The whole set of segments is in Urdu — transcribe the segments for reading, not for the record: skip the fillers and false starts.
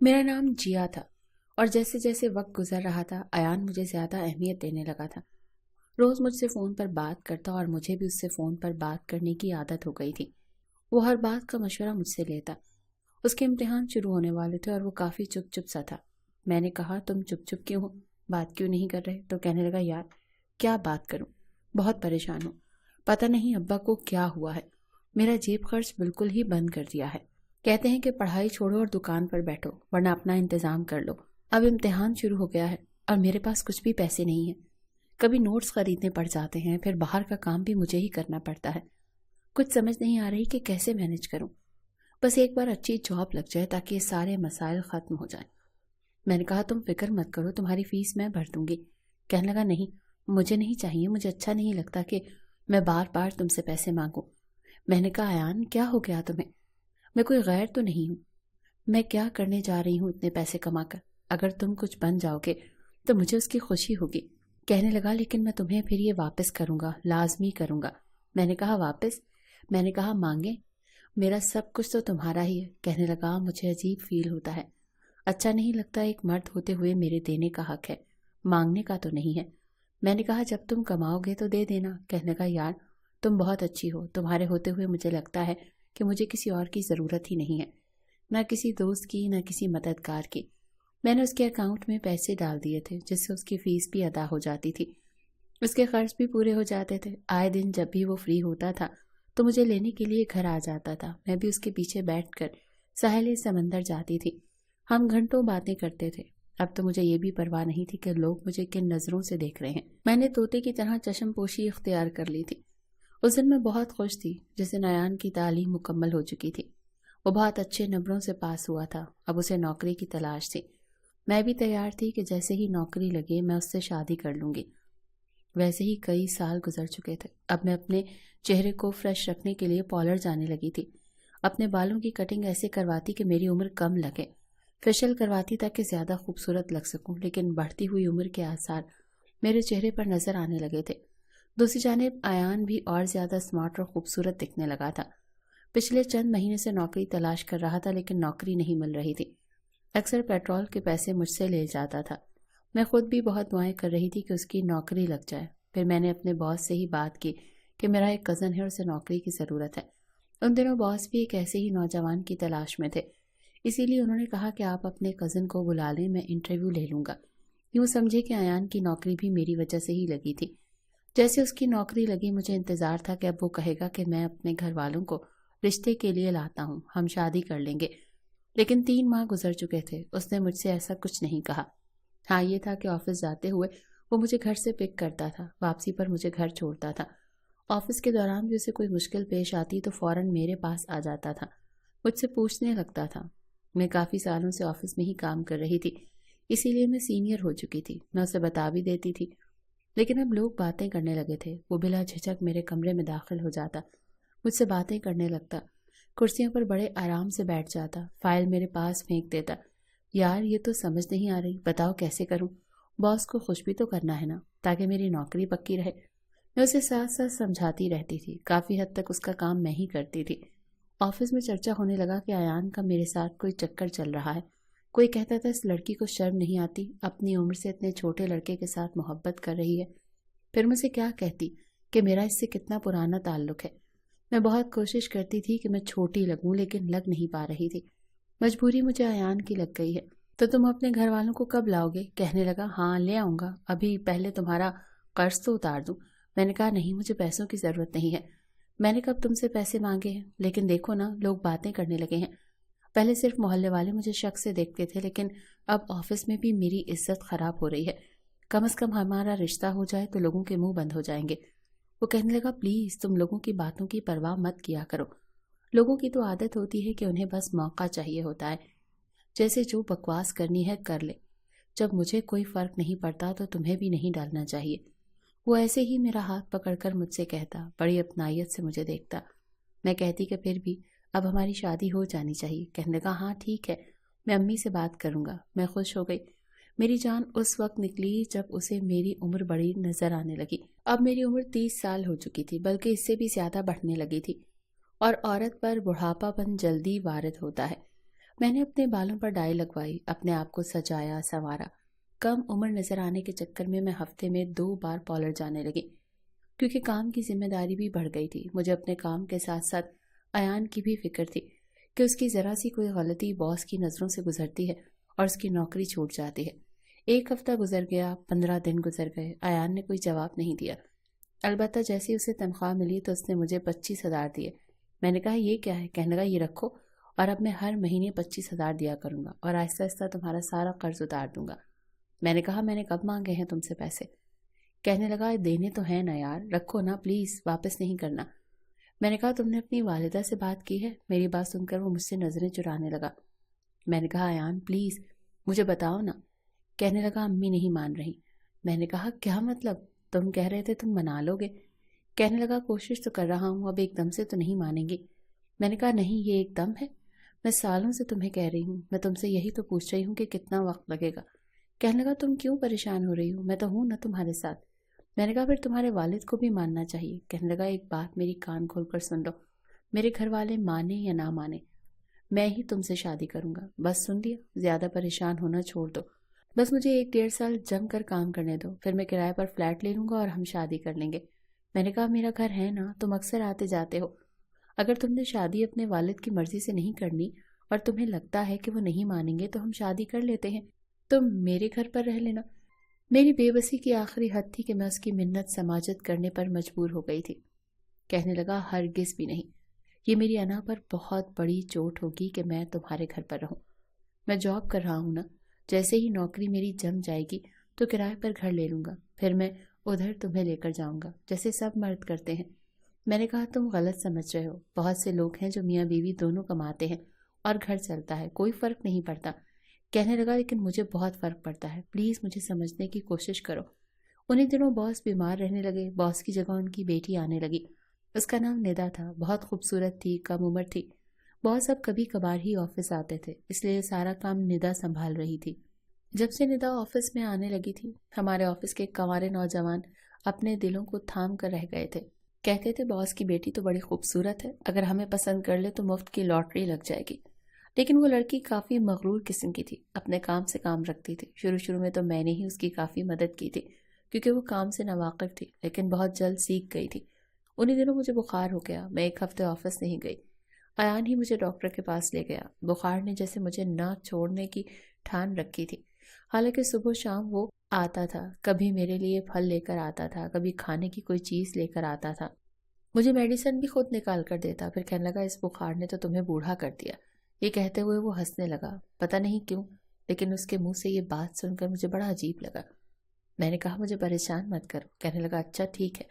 میرا نام جیا تھا اور جیسے جیسے وقت گزر رہا تھا ایان مجھے زیادہ اہمیت دینے لگا تھا۔ روز مجھ سے فون پر بات کرتا اور مجھے بھی اس سے فون پر بات کرنے کی عادت ہو گئی تھی۔ وہ ہر بات کا مشورہ مجھ سے لیتا۔ اس کے امتحان شروع ہونے والے تھے اور وہ کافی چپ چپ سا تھا۔ میں نے کہا تم چپ چپ کیوں ہو، بات کیوں نہیں کر رہے؟ تو کہنے لگا یار کیا بات کروں، بہت پریشان ہوں، پتہ نہیں ابا کو کیا ہوا ہے، میرا جیب خرچ بالکل ہی بند کر دیا ہے، کہتے ہیں کہ پڑھائی چھوڑو اور دکان پر بیٹھو ورنہ اپنا انتظام کر لو، اب امتحان شروع ہو گیا ہے اور میرے پاس کچھ بھی پیسے نہیں ہیں، کبھی نوٹس خریدنے پڑ جاتے ہیں، پھر باہر کا کام بھی مجھے ہی کرنا پڑتا ہے، کچھ سمجھ نہیں آ رہی کہ کیسے مینج کروں، بس ایک بار اچھی جاب لگ جائے تاکہ یہ سارے مسائل ختم ہو جائیں۔ میں نے کہا تم فکر مت کرو، تمہاری فیس میں بھر دوں گی۔ کہنے لگا نہیں مجھے نہیں چاہیے، مجھے اچھا نہیں لگتا کہ میں بار بار تم سے پیسے مانگوں۔ میں نے کہا ایان کیا ہو گیا تمہیں، میں کوئی غیر تو نہیں ہوں، میں کیا کرنے جا رہی ہوں اتنے پیسے کما کر، اگر تم کچھ بن جاؤ گے تو مجھے اس کی خوشی ہوگی۔ کہنے لگا لیکن میں تمہیں پھر یہ واپس کروں گا، لازمی کروں گا۔ میں نے کہا واپس؟ میں نے کہا مانگے، میرا سب کچھ تو تمہارا ہی ہے۔ کہنے لگا مجھے عجیب فیل ہوتا ہے، اچھا نہیں لگتا، ایک مرد ہوتے ہوئے میرے دینے کا حق ہے، مانگنے کا تو نہیں ہے۔ میں نے کہا جب تم کماؤ گے تو دے دینا۔ کہنے لگا یار تم بہت اچھی ہو، تمہارے ہوتے ہوئے مجھے لگتا ہے کہ مجھے کسی اور کی ضرورت ہی نہیں ہے، نہ کسی دوست کی نہ کسی مددگار کی۔ میں نے اس کے اکاؤنٹ میں پیسے ڈال دیے تھے جس سے اس کی فیس بھی ادا ہو جاتی تھی، اس کے خرچ بھی پورے ہو جاتے تھے۔ آئے دن جب بھی وہ فری ہوتا تھا تو مجھے لینے کے لیے گھر آ جاتا تھا، میں بھی اس کے پیچھے بیٹھ کر ساحل سمندر جاتی تھی، ہم گھنٹوں باتیں کرتے تھے۔ اب تو مجھے یہ بھی پرواہ نہیں تھی کہ لوگ مجھے کن نظروں سے دیکھ رہے ہیں، میں نے طوطے کی طرح چشم پوشی اختیار کر لی تھی۔ اس دن میں بہت خوش تھی جس دن ایان کی تعلیم مکمل ہو چکی تھی، وہ بہت اچھے نمبروں سے پاس ہوا تھا، اب اسے نوکری کی تلاش تھی۔ میں بھی تیار تھی کہ جیسے ہی نوکری لگے میں اس سے شادی کر لوں گی۔ ویسے ہی کئی سال گزر چکے تھے، اب میں اپنے چہرے کو فریش رکھنے کے لیے پارلر جانے لگی تھی، اپنے بالوں کی کٹنگ ایسے کرواتی کہ میری عمر کم لگے، فیشل کرواتی تاکہ زیادہ خوبصورت لگ سکوں، لیکن بڑھتی ہوئی عمر کے آثار میرے چہرے پر نظر آنے لگے تھے۔ دوسری جانب ایان بھی اور زیادہ سمارٹ اور خوبصورت دکھنے لگا تھا۔ پچھلے چند مہینے سے نوکری تلاش کر رہا تھا لیکن نوکری نہیں مل رہی تھی، اکثر پیٹرول کے پیسے مجھ سے لے جاتا تھا۔ میں خود بھی بہت دعائیں کر رہی تھی کہ اس کی نوکری لگ جائے۔ پھر میں نے اپنے باس سے ہی بات کی کہ میرا ایک کزن ہے، اسے نوکری کی ضرورت ہے۔ ان دنوں باس بھی ایک ایسے ہی نوجوان کی تلاش میں تھے، اسی لیے انہوں نے کہا کہ آپ اپنے کزن کو بلا لیں، میں انٹرویو لے لوں گا۔ یوں سمجھے کہ ایان کی نوکری بھی میری وجہ سے ہی لگی تھی۔ جیسے اس کی نوکری لگی مجھے انتظار تھا کہ اب وہ کہے گا کہ میں اپنے گھر والوں کو رشتے کے لیے لاتا ہوں، ہم شادی کر لیں گے، لیکن 3 ماہ گزر چکے تھے، اس نے مجھ سے ایسا کچھ نہیں کہا۔ ہاں یہ تھا کہ آفس جاتے ہوئے وہ مجھے گھر سے پک کرتا تھا، واپسی پر مجھے گھر چھوڑتا تھا۔ آفس کے دوران بھی اسے کوئی مشکل پیش آتی تو فوراً میرے پاس آ جاتا تھا، مجھ سے پوچھنے لگتا تھا۔ میں کافی سالوں سے آفس میں ہی کام کر رہی تھی، اسی لیے میں سینئر ہو چکی تھی، میں اسے بتا بھی دیتی تھی، لیکن اب لوگ باتیں کرنے لگے تھے۔ وہ بلا جھجک میرے کمرے میں داخل ہو جاتا، مجھ سے باتیں کرنے لگتا، کرسیوں پر بڑے آرام سے بیٹھ جاتا، فائل میرے پاس پھینک دیتا۔ یار یہ تو سمجھ نہیں آ رہی، بتاؤ کیسے کروں، باس کو خوش بھی تو کرنا ہے نا تاکہ میری نوکری پکی رہے۔ میں اسے ساتھ ساتھ سمجھاتی رہتی تھی، کافی حد تک اس کا کام میں ہی کرتی تھی۔ آفس میں چرچا ہونے لگا کہ ایان کا میرے ساتھ کوئی چکر چل رہا ہے، کوئی کہتا تھا اس لڑکی کو شرم نہیں آتی، اپنی عمر سے اتنے چھوٹے لڑکے کے ساتھ محبت کر رہی ہے۔ پھر مجھے کیا کہتی کہ میرا اس سے کتنا پرانا تعلق ہے۔ میں بہت کوشش کرتی تھی کہ میں چھوٹی لگوں لیکن لگ نہیں پا رہی تھی، مجبوری مجھے ایان کی لگ گئی ہے۔ تو تم اپنے گھر والوں کو کب لاؤ گے؟ کہنے لگا ہاں لے آؤں گا، ابھی پہلے تمہارا قرض تو اتار دوں۔ میں نے کہا نہیں مجھے پیسوں کی ضرورت نہیں ہے، میں نے کب تم سے پیسے مانگے ہیں، لیکن دیکھو نا لوگ باتیں کرنے لگے ہیں، پہلے صرف محلے والے مجھے شک سے دیکھتے تھے لیکن اب آفس میں بھی میری عزت خراب ہو رہی ہے، کم از کم ہمارا رشتہ ہو جائے تو لوگوں کے منہ بند ہو جائیں گے۔ وہ کہنے لگا پلیز تم لوگوں کی باتوں کی پرواہ مت کیا کرو، لوگوں کی تو عادت ہوتی ہے کہ انہیں بس موقع چاہیے ہوتا ہے، جیسے جو بکواس کرنی ہے کر لے، جب مجھے کوئی فرق نہیں پڑتا تو تمہیں بھی نہیں ڈالنا چاہیے۔ وہ ایسے ہی میرا ہاتھ پکڑ کر مجھ سے کہتا، بڑی اپنائیت سے مجھے دیکھتا۔ میں کہتی کہ پھر بھی اب ہماری شادی ہو جانی چاہیے۔ کہنے لگا ہاں ٹھیک ہے، میں امی سے بات کروں گا۔ میں خوش ہو گئی، میری جان اس وقت نکلی جب اسے میری عمر بڑی نظر آنے لگی۔ اب میری عمر 30 سال ہو چکی تھی، بلکہ اس سے بھی زیادہ بڑھنے لگی تھی، اور عورت پر بڑھاپا پن جلدی وارد ہوتا ہے۔ میں نے اپنے بالوں پر ڈائی لگوائی، اپنے آپ کو سجایا سنوارا۔ کم عمر نظر آنے کے چکر میں ہفتے میں 2 بار پارلر جانے لگی، کیونکہ کام کی ذمہ داری بھی بڑھ گئی تھی۔ مجھے اپنے کام کے ساتھ ساتھ ایان کی بھی فکر تھی کہ اس کی ذرا سی کوئی غلطی باس کی نظروں سے گزرتی ہے اور اس کی نوکری چھوٹ جاتی ہے۔ 1 ہفتہ گزر گیا، 15 دن گزر گئے، ایان نے کوئی جواب نہیں دیا۔ البتہ جیسے اسے تنخواہ ملی تو اس نے مجھے 25,000 دیے۔ میں نے کہا یہ کیا ہے؟ کہنے لگا یہ رکھو، اور اب میں ہر مہینے 25,000 دیا کروں گا اور آہستہ آہستہ تمہارا سارا قرض اتار دوں گا۔ میں نے کہا میں نے کب مانگے ہیں تم سے پیسے؟ کہنے لگا دینے تو ہیں نا یار، رکھو نا پلیز، واپس نہیں کرنا۔ میں نے کہا تم نے اپنی والدہ سے بات کی ہے؟ میری بات سن کر وہ مجھ سے نظریں چرانے لگا۔ میں نے کہا ایان پلیز مجھے بتاؤ نا۔ کہنے لگا امی نہیں مان رہی۔ میں نے کہا کیا مطلب؟ تم کہہ رہے تھے تم منا لو گے۔ کہنے لگا کوشش تو کر رہا ہوں، اب ایک دم سے تو نہیں مانیں گی۔ میں نے کہا نہیں، یہ ایک دم ہے، میں سالوں سے تمہیں کہہ رہی ہوں، میں تم سے یہی تو پوچھ رہی ہوں کہ کتنا وقت لگے گا۔ کہنے لگا تم کیوں پریشان ہو رہی ہو، میں تو ہوں نا تمہارے ساتھ۔ میں نے کہا پھر تمہارے والد کو بھی ماننا چاہیے۔ کہنے لگا ایک بات میری کان کھول کر سن لو، میرے گھر والے مانے یا نہ مانے، میں ہی تم سے شادی کروں گا۔ بس سن لیا، زیادہ پریشان ہونا چھوڑ دو، بس مجھے 1-1.5 سال جم کر کام کرنے دو، پھر میں کرائے پر فلیٹ لے لوں گا اور ہم شادی کر لیں گے۔ میں نے کہا میرا گھر ہے نا، تم اکثر آتے جاتے ہو، اگر تم نے شادی اپنے والد کی مرضی سے نہیں کرنی اور تمہیں لگتا ہے کہ وہ نہیں مانیں گے تو ہم شادی کر لیتے ہیں، تم میرے گھر پر رہ لینا۔ میری بے بسی کی آخری حد تھی کہ میں اس کی منت سماجت کرنے پر مجبور ہو گئی تھی۔ کہنے لگا ہرگز بھی نہیں، یہ میری انا پر بہت بڑی چوٹ ہوگی کہ میں تمہارے گھر پر رہوں۔ میں جاب کر رہا ہوں نا، جیسے ہی نوکری میری جم جائے گی تو کرائے پر گھر لے لوں گا، پھر میں ادھر تمہیں لے کر جاؤں گا جیسے سب مرد کرتے ہیں۔ میں نے کہا تم غلط سمجھ رہے ہو، بہت سے لوگ ہیں جو میاں بیوی دونوں کماتے ہیں اور گھر چلتا ہے، کوئی فرق نہیں پڑتا۔ کہنے لگا لیکن مجھے بہت فرق پڑتا ہے، پلیز مجھے سمجھنے کی کوشش کرو۔ انہیں دنوں باس بیمار رہنے لگے، باس کی جگہ ان کی بیٹی آنے لگی۔ اس کا نام ندا تھا، بہت خوبصورت تھی، کم عمر تھی۔ باس اب کبھی کبھار ہی آفس آتے تھے، اس لیے سارا کام ندا سنبھال رہی تھی۔ جب سے ندا آفس میں آنے لگی تھی، ہمارے آفس کے کنوارے نوجوان اپنے دلوں کو تھام کر رہ گئے تھے۔ کہتے تھے باس کی بیٹی تو بڑی خوبصورت ہے، اگر ہمیں پسند کر لے تو مفت کی لاٹری لگ جائے گی۔ لیکن وہ لڑکی کافی مغرور قسم کی تھی، اپنے کام سے کام رکھتی تھی۔ شروع میں تو میں نے ہی اس کی کافی مدد کی تھی کیونکہ وہ کام سے ناواقف تھی، لیکن بہت جلد سیکھ گئی تھی۔ انہی دنوں مجھے بخار ہو گیا، میں 1 ہفتے آفس نہیں گئی۔ ایان ہی مجھے ڈاکٹر کے پاس لے گیا۔ بخار نے جیسے مجھے نہ چھوڑنے کی ٹھان رکھی تھی۔ حالانکہ صبح شام وہ آتا تھا، کبھی میرے لیے پھل لے کر آتا تھا، کبھی کھانے کی کوئی چیز لے کر آتا تھا، مجھے میڈیسن بھی خود نکال کر دیتا۔ پھر کہنے لگا اس بخار نے تو تمہیں بوڑھا کر دیا۔ یہ کہتے ہوئے وہ ہنسنے لگا، پتہ نہیں کیوں، لیکن اس کے منہ سے یہ بات سن کر مجھے بڑا عجیب لگا۔ میں نے کہا مجھے پریشان مت کرو۔ کہنے لگا اچھا ٹھیک ہے،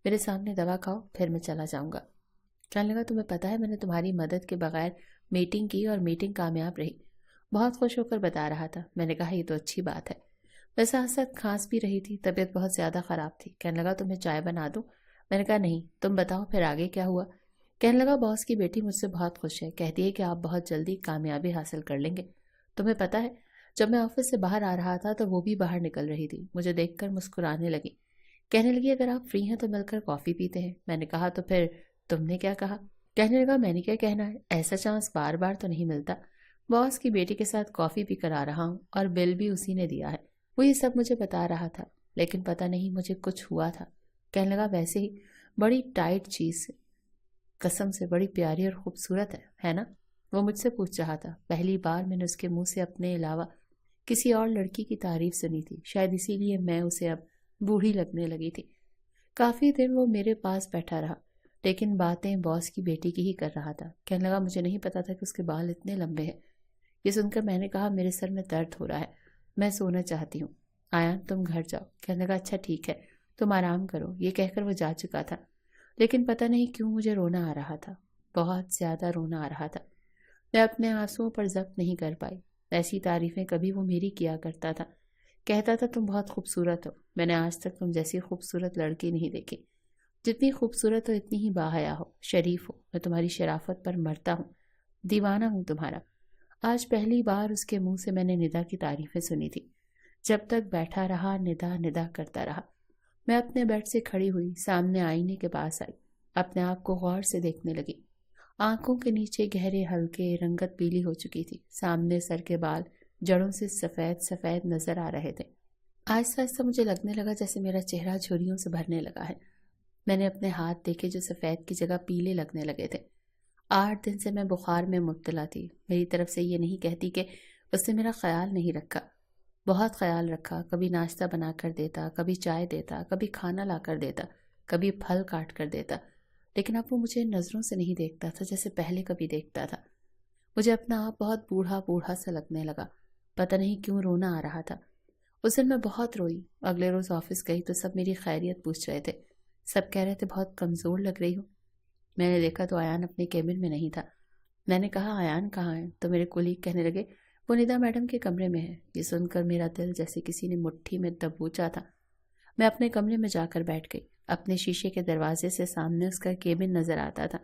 میرے سامنے دوا کھاؤ، پھر میں چلا جاؤں گا۔ کہنے لگا تمہیں پتہ ہے میں نے تمہاری مدد کے بغیر میٹنگ کی اور میٹنگ کامیاب رہی۔ بہت خوش ہو کر بتا رہا تھا۔ میں نے کہا یہ تو اچھی بات ہے۔ میں ساتھ ساتھ کھانس بھی رہی تھی، طبیعت بہت زیادہ خراب تھی۔ کہنے لگا تمہیں چائے بنا دوں؟ میں نے کہا نہیں، تم بتاؤ پھر آگے کیا ہوا؟ کہنے لگا باس کی بیٹی مجھ سے بہت خوش ہے، کہتی ہے کہ آپ بہت جلدی کامیابی حاصل کر لیں گے۔ تمہیں پتہ ہے جب میں آفس سے باہر آ رہا تھا تو وہ بھی باہر نکل رہی تھی، مجھے دیکھ کر مسکرانے لگی۔ کہنے لگی اگر آپ فری ہیں تو مل کر کافی پیتے ہیں۔ میں نے کہا تو پھر تم نے کیا کہا؟ کہنے لگا میں نے کیا کہنا ہے، ایسا چانس بار بار تو نہیں ملتا۔ باس کی بیٹی کے ساتھ کافی پی کر آ رہا ہوں اور بل بھی اسی نے دیا ہے۔ وہ یہ سب مجھے بتا رہا تھا، لیکن پتہ نہیں مجھے کچھ ہوا تھا۔ کہنے لگا ویسے ہی بڑی ٹائٹ چیز، قسم سے بڑی پیاری اور خوبصورت ہے نا؟ وہ مجھ سے پوچھ رہا تھا۔ پہلی بار میں نے اس کے منہ سے اپنے علاوہ کسی اور لڑکی کی تعریف سنی تھی، شاید اسی لیے میں اسے اب بوڑھی لگنے لگی تھی۔ کافی دن وہ میرے پاس بیٹھا رہا، لیکن باتیں باس کی بیٹی کی ہی کر رہا تھا۔ کہنے لگا مجھے نہیں پتا تھا کہ اس کے بال اتنے لمبے ہیں۔ یہ سن کر میں نے کہا میرے سر میں درد ہو رہا ہے، میں سونا چاہتی ہوں، ایان تم گھر جاؤ۔ کہنے لگا اچھا ٹھیک ہے، تم آرام کرو۔ یہ کہہ کر وہ جا چکا تھا، لیکن پتہ نہیں کیوں مجھے رونا آ رہا تھا، بہت زیادہ رونا آ رہا تھا۔ میں اپنے آنسوؤں پر ضبط نہیں کر پائی۔ ایسی تعریفیں کبھی وہ میری کیا کرتا تھا، کہتا تھا تم بہت خوبصورت ہو، میں نے آج تک تم جیسی خوبصورت لڑکی نہیں دیکھی، جتنی خوبصورت ہو اتنی ہی باحیا ہو، شریف ہو، میں تمہاری شرافت پر مرتا ہوں، دیوانہ ہوں تمہارا۔ آج پہلی بار اس کے منہ سے میں نے ندا کی تعریفیں سنی تھی۔ جب تک بیٹھا رہا ندا ندا کرتا رہا۔ میں اپنے بیڈ سے کھڑی ہوئی، سامنے آئینے کے پاس آئی، اپنے آپ کو غور سے دیکھنے لگی۔ آنکھوں کے نیچے گہرے ہلکے رنگت پیلی ہو چکی تھی، سامنے سر کے بال جڑوں سے سفید سفید نظر آ رہے تھے۔ آہستہ آہستہ مجھے لگنے لگا جیسے میرا چہرہ جھریوں سے بھرنے لگا ہے۔ میں نے اپنے ہاتھ دیکھے جو سفید کی جگہ پیلے لگنے لگے تھے۔ 8 دن سے میں بخار میں مبتلا تھی۔ میری طرف سے یہ نہیں کہتی کہ اس نے میرا خیال نہیں رکھا، بہت خیال رکھا۔ کبھی ناشتہ بنا کر دیتا، کبھی چائے دیتا، کبھی کھانا لا کر دیتا، کبھی پھل کاٹ کر دیتا، لیکن اب وہ مجھے نظروں سے نہیں دیکھتا تھا جیسے پہلے کبھی دیکھتا تھا۔ مجھے اپنا آپ بہت بوڑھا بوڑھا سا لگنے لگا، پتہ نہیں کیوں رونا آ رہا تھا۔ اس دن میں بہت روئی۔ اگلے روز آفس گئی تو سب میری خیریت پوچھ رہے تھے، سب کہہ رہے تھے بہت کمزور لگ رہی ہو۔ میں نے دیکھا تو ایان اپنے کیبن میں نہیں تھا۔ میں نے کہا ایان کہاں ہے؟ تو میرے کولیگ کہنے لگے وہ ندا میڈم کے کمرے میں ہے۔ یہ سن کر میرا دل جیسے کسی نے مٹھی میں دبوچا تھا۔ میں اپنے کمرے میں جا کر بیٹھ گئی۔ اپنے شیشے کے دروازے سے سامنے اس کا کیبن نظر آتا تھا،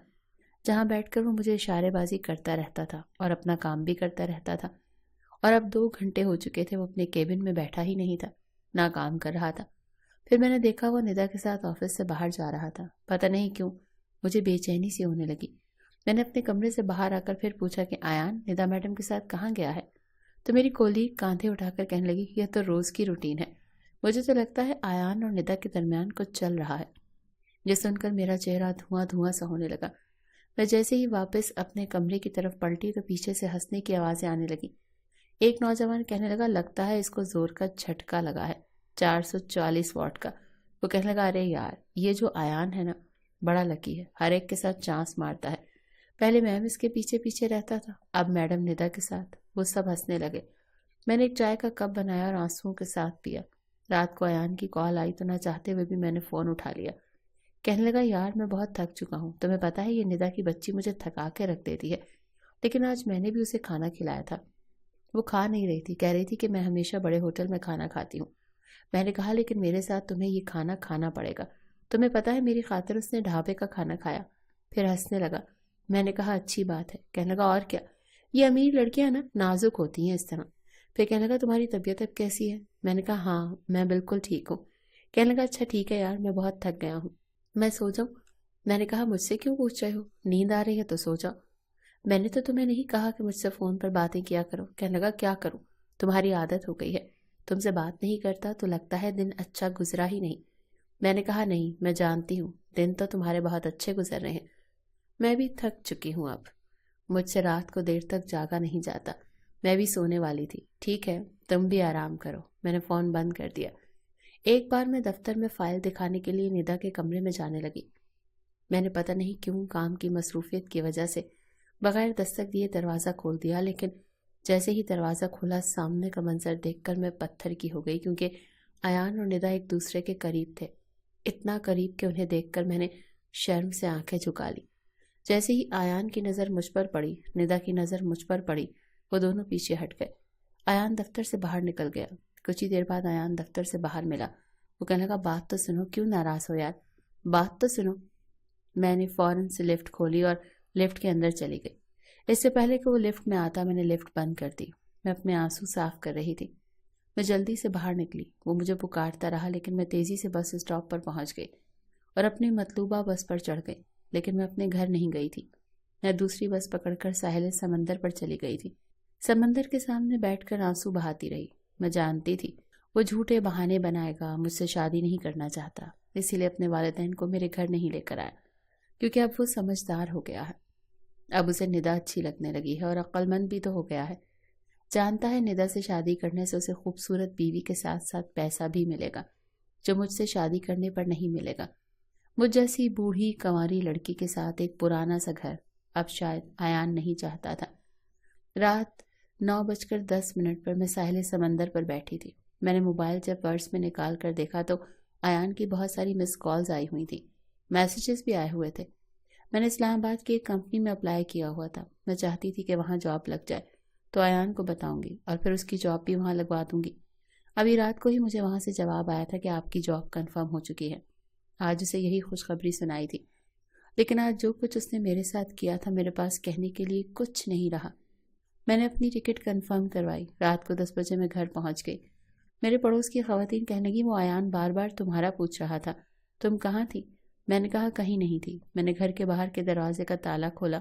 جہاں بیٹھ کر وہ مجھے اشارے بازی کرتا رہتا تھا اور اپنا کام بھی کرتا رہتا تھا۔ اور اب 2 گھنٹے ہو چکے تھے وہ اپنے کیبن میں بیٹھا ہی نہیں تھا، نہ کام کر رہا تھا۔ پھر میں نے دیکھا وہ ندا کے ساتھ آفس سے باہر جا رہا تھا۔ پتہ نہیں کیوں مجھے بے چینی سی ہونے لگی۔ میں نے اپنے کمرے سے باہر آ کر پھر پوچھا کہ ایان ندا میڈم کے ساتھ کہاں گیا ہے؟ تو میری کولیگ کاندھے اٹھا کر کہنے لگی یہ تو روز کی روٹین ہے، مجھے تو لگتا ہے ایان اور ندا کے درمیان کچھ چل رہا ہے۔ یہ سن کر میرا چہرہ دھواں دھواں سا ہونے لگا۔ میں جیسے ہی واپس اپنے کمرے کی طرف پلٹی تو پیچھے سے ہنسنے کی آوازیں آنے لگی۔ ایک نوجوان کہنے لگا لگتا ہے اس کو زور کا جھٹکا لگا ہے، 440 واٹ کا۔ وہ کہنے لگا ارے یار یہ جو ایان ہے نا بڑا لکی ہے، ہر ایک کے ساتھ چانس مارتا ہے۔ پہلے میم اس کے پیچھے پیچھے رہتا تھا، اب میڈم ندا کے ساتھ۔ وہ سب ہنسنے لگے۔ میں نے ایک چائے کا کپ بنایا اور آنسوؤں کے ساتھ پیا۔ رات کو ایان کی کال آئی تو نہ چاہتے ہوئے بھی میں نے فون اٹھا لیا۔ کہنے لگا یار میں بہت تھک چکا ہوں، تمہیں پتہ ہے یہ ندا کی بچی مجھے تھکا کے رکھ دیتی ہے، لیکن آج میں نے بھی اسے کھانا کھلایا تھا۔ وہ کھا نہیں رہی تھی، کہہ رہی تھی کہ میں ہمیشہ بڑے ہوٹل میں کھانا کھاتی ہوں۔ میں نے کہا لیکن میرے ساتھ تمہیں یہ کھانا کھانا پڑے گا، تمہیں پتہ ہے میری خاطر اس نے ڈھابے کا کھانا کھایا۔ پھر ہنسنے لگا۔ میں نے کہا اچھی بات ہے۔ کہنے لگا اور کیا، یہ امیر لڑکیاں نا نازک ہوتی ہیں اس طرح۔ پھر کہنے لگا تمہاری طبیعت اب کیسی ہے؟ میں نے کہا ہاں میں بالکل ٹھیک ہوں۔ کہنے لگا اچھا ٹھیک ہے یار میں بہت تھک گیا ہوں، میں سو جاؤں؟ میں نے کہا مجھ سے کیوں پوچھ رہے ہو، نیند آ رہی ہے تو سو جاؤ۔ میں نے تو تمہیں نہیں کہا کہ مجھ سے فون پر باتیں کیا کرو۔ کہنے لگا کیا کروں، تمہاری عادت ہو گئی ہے، تم سے بات نہیں کرتا تو لگتا ہے دن اچھا گزرا ہی نہیں۔ میں نے کہا نہیں میں جانتی ہوں دن تو تمہارے بہت اچھے گزر رہے ہیں، میں بھی تھک چکی ہوں، اب مجھ سے رات کو دیر تک جاگا نہیں جاتا، میں بھی سونے والی تھی۔ ٹھیک ہے تم بھی آرام کرو۔ میں نے فون بند کر دیا۔ ایک بار میں دفتر میں فائل دکھانے کے لیے ندا کے کمرے میں جانے لگی۔ میں نے پتہ نہیں کیوں کام کی مصروفیت کی وجہ سے بغیر دستک دیے دروازہ کھول دیا، لیکن جیسے ہی دروازہ کھولا سامنے کا منظر دیکھ کر میں پتھر کی ہو گئی، کیونکہ ایان اور ندا ایک دوسرے کے قریب تھے، اتنا قریب کہ انہیں دیکھ کر میں نے شرم سے آنکھیں جھکا لی۔ جیسے ہی ایان کی نظر مجھ پر پڑی، ندا کی نظر مجھ پر پڑی، وہ دونوں پیچھے ہٹ گئے۔ ایان دفتر سے باہر نکل گیا۔ کچھ ہی دیر بعد ایان دفتر سے باہر ملا۔ وہ کہنے لگا بات تو سنو، کیوں ناراض ہو یار، بات تو سنو۔ میں نے فوراً سے لفٹ کھولی اور لفٹ کے اندر چلی گئی۔ اس سے پہلے کہ وہ لفٹ میں آتا میں نے لفٹ بند کر دی۔ میں اپنے آنسو صاف کر رہی تھی۔ میں جلدی سے باہر نکلی۔ وہ مجھے پکارتا رہا لیکن میں تیزی سے بس اسٹاپ پر پہنچ گئی اور اپنی مطلوبہ بس پر چڑھ گئی، لیکن میں اپنے گھر نہیں گئی تھی۔ میں دوسری بس پکڑ کر ساحل سمندر پر چلی گئی تھی۔ سمندر کے سامنے بیٹھ کر آنسو بہاتی رہی۔ میں جانتی تھی وہ جھوٹے بہانے بنائے گا، مجھ سے شادی نہیں کرنا چاہتا، اسی لیے اپنے والدین کو میرے گھر نہیں لے کر آیا، کیونکہ اب وہ سمجھدار ہو گیا ہے۔ اب اسے ندا اچھی لگنے لگی ہے اور عقل مند بھی تو ہو گیا ہے۔ جانتا ہے ندا سے شادی کرنے سے اسے خوبصورت بیوی کے ساتھ ساتھ پیسہ بھی ملے گا، جو مجھ سے شادی کرنے پر نہیں ملے گا۔ مجھ جیسی بوڑھی کنواری لڑکی کے ساتھ ایک پرانا سا گھر اب شاید ایان نہیں چاہتا تھا۔ رات 9:10 پر میں ساحل سمندر پر بیٹھی تھی۔ میں نے موبائل جب پرس میں نکال کر دیکھا تو ایان کی بہت ساری مس کالز آئی ہوئی تھی، میسیجز بھی آئے ہوئے تھے۔ میں نے اسلام آباد کی ایک کمپنی میں اپلائی کیا ہوا تھا۔ میں چاہتی تھی کہ وہاں جاب لگ جائے تو ایان کو بتاؤں گی اور پھر اس کی جاب بھی وہاں لگوا دوں گی۔ ابھی رات کو ہی مجھے وہاں سے جواب آیا تھا کہ آپ کی جاب کنفرم ہو چکی ہے۔ آج اسے یہی خوشخبری سنائی تھی، لیکن آج جو کچھ اس نے میرے ساتھ کیا تھا میرے پاس کہنے کے لیے کچھ نہیں رہا۔ میں نے اپنی ٹکٹ کنفرم کروائی۔ رات کو 10 بجے میں گھر پہنچ گئی۔ میرے پڑوس کی خواتین کہنے لگی وہ ایان بار بار تمہارا پوچھ رہا تھا، تم کہاں تھی؟ میں نے کہا کہیں نہیں تھی۔ میں نے گھر کے باہر کے دروازے کا تالا کھولا